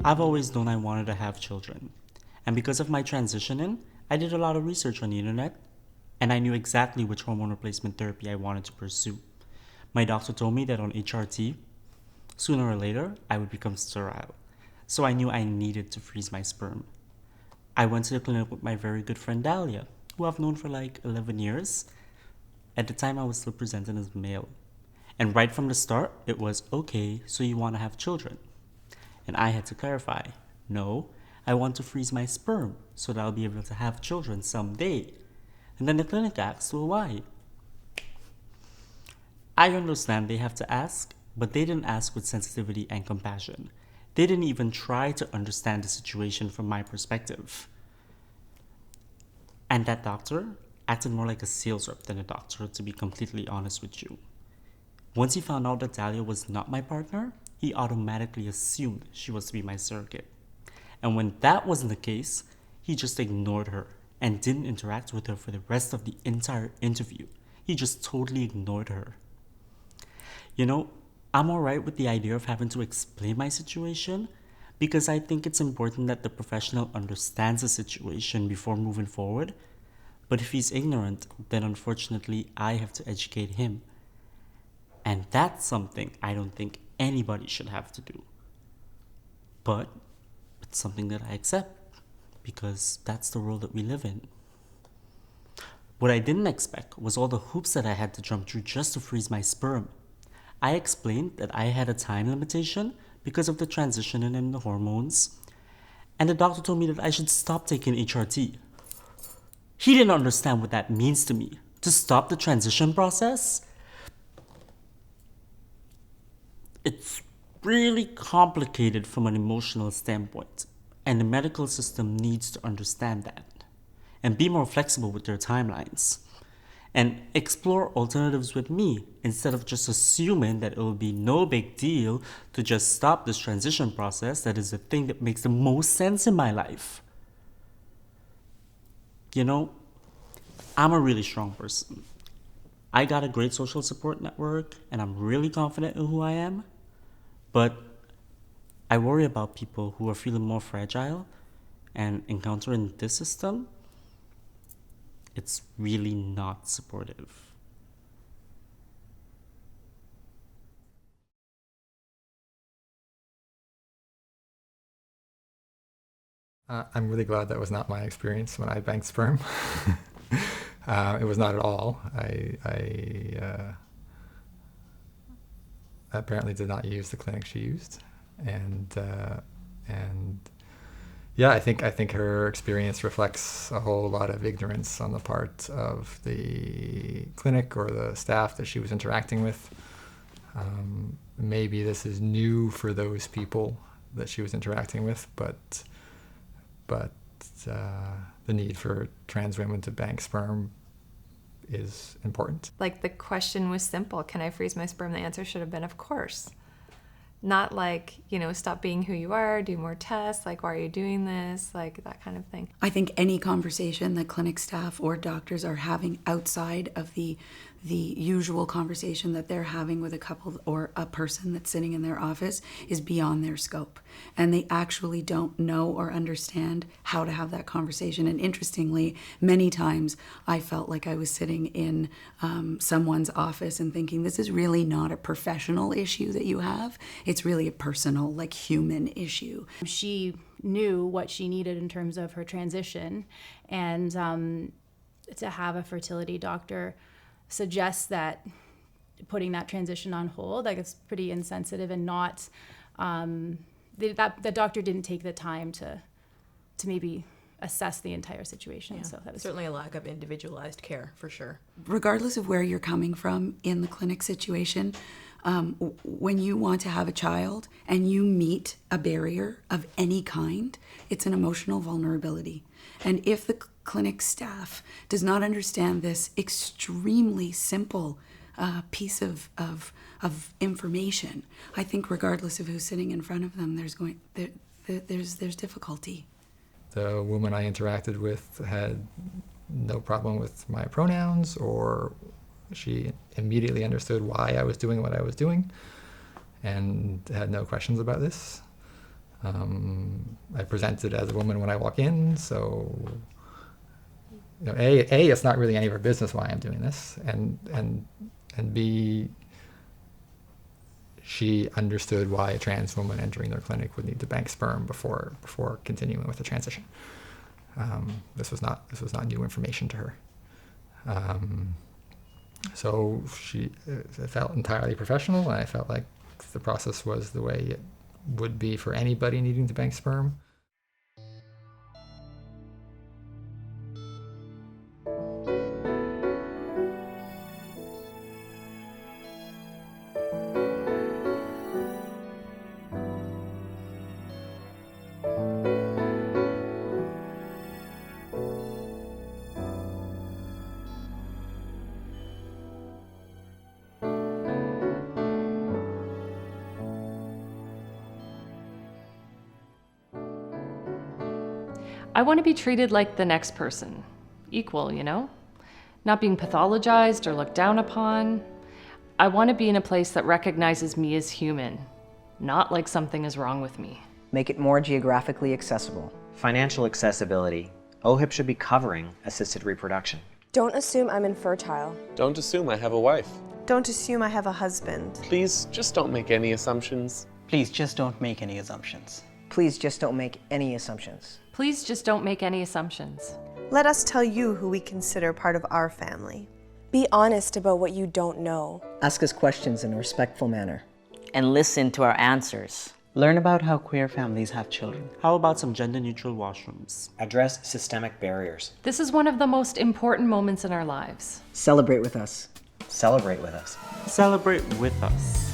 I've always known I wanted to have children. And because of my transition I did a lot of research on the internet, and I knew exactly which hormone replacement therapy I wanted to pursue. My doctor told me that on HRT, sooner or later, I would become sterile. So I knew I needed to freeze my sperm. I went to the clinic with my very good friend Dahlia, who I've known for like 11 years. At the time, I was still presented as male. And right from the start, it was okay, so you want to have children. And I had to clarify no, I want to freeze my sperm so that I'll be able to have children someday. And then the clinic asked, well, why? I understand they have to ask, but they didn't ask with sensitivity and compassion. They didn't even try to understand the situation from my perspective. And that doctor acted more like a sales rep than a doctor, to be completely honest with you. Once he found out that Dahlia was not my partner, he automatically assumed she was to be my surrogate. And when that wasn't the case, he just ignored her and didn't interact with her for the rest of the entire interview. He just totally ignored her. You know, I'm alright with the idea of having to explain my situation because I think it's important that the professional understands the situation before moving forward. But if he's ignorant, then unfortunately I have to educate him. And that's something I don't think anybody should have to do. But it's something that I accept because that's the world that we live in. What I didn't expect was all the hoops that I had to jump through just to freeze my sperm. I explained that I had a time limitation because of the transition in the hormones, and the doctor told me that I should stop taking HRT. He didn't understand what that means to me. To stop the transition process? It's really complicated from an emotional standpoint, and the medical system needs to understand that and be more flexible with their timelines and explore alternatives with me instead of just assuming that it will be no big deal to just stop this transition process that is the thing that makes the most sense in my life. You know, I'm a really strong person. I got a great social support network and I'm really confident in who I am, but I worry about people who are feeling more fragile and encountering this system. It's really not supportive. I'm really glad that was not my experience when I banked sperm. It was not at all. I apparently did not use the clinic she used, and yeah, I think her experience reflects a whole lot of ignorance on the part of the clinic or the staff that she was interacting with. Maybe this is new for those people that she was interacting with, but the need for trans women to bank sperm is important. Like, the question was simple: can I freeze my sperm? The answer should have been, of course. Not like, stop being who you are, do more tests, like, why are you doing this? Like, that kind of thing. I think any conversation that clinic staff or doctors are having outside of the usual conversation that they're having with a couple or a person that's sitting in their office is beyond their scope. And they actually don't know or understand how to have that conversation. And interestingly, many times I felt like I was sitting in someone's office and thinking, this is really not a professional issue that you have. It's really a personal, like, human issue. She knew what she needed in terms of her transition, and to have a fertility doctor suggest that putting that transition on hold, like, it's pretty insensitive and not, the doctor didn't take the time to maybe assess the entire situation. Yeah. So that was certainly a lack of individualized care, for sure. Regardless of where you're coming from in the clinic situation, when you want to have a child and you meet a barrier of any kind, it's an emotional vulnerability. And if the clinic staff does not understand this extremely simple piece of information, I think regardless of who's sitting in front of them, there's difficulty. The woman I interacted with had no problem with my pronouns, or she immediately understood why I was doing what I was doing and had no questions about this. I presented as a woman when I walk in, so A, it's not really any of her business why I'm doing this, and B, she understood why a trans woman entering their clinic would need to bank sperm before continuing with the transition. This was not new information to her. So it felt entirely professional, and I felt like the process was the way it would be for anybody needing to bank sperm. I want to be treated like the next person. Equal, you know? Not being pathologized or looked down upon. I want to be in a place that recognizes me as human, not like something is wrong with me. Make it more geographically accessible. Financial accessibility. OHIP should be covering assisted reproduction. Don't assume I'm infertile. Don't assume I have a wife. Don't assume I have a husband. Please just don't make any assumptions. Please just don't make any assumptions. Please just don't make any assumptions. Please just don't make any assumptions. Let us tell you who we consider part of our family. Be honest about what you don't know. Ask us questions in a respectful manner. And listen to our answers. Learn about how queer families have children. How about some gender-neutral washrooms? Address systemic barriers. This is one of the most important moments in our lives. Celebrate with us. Celebrate with us. Celebrate with us.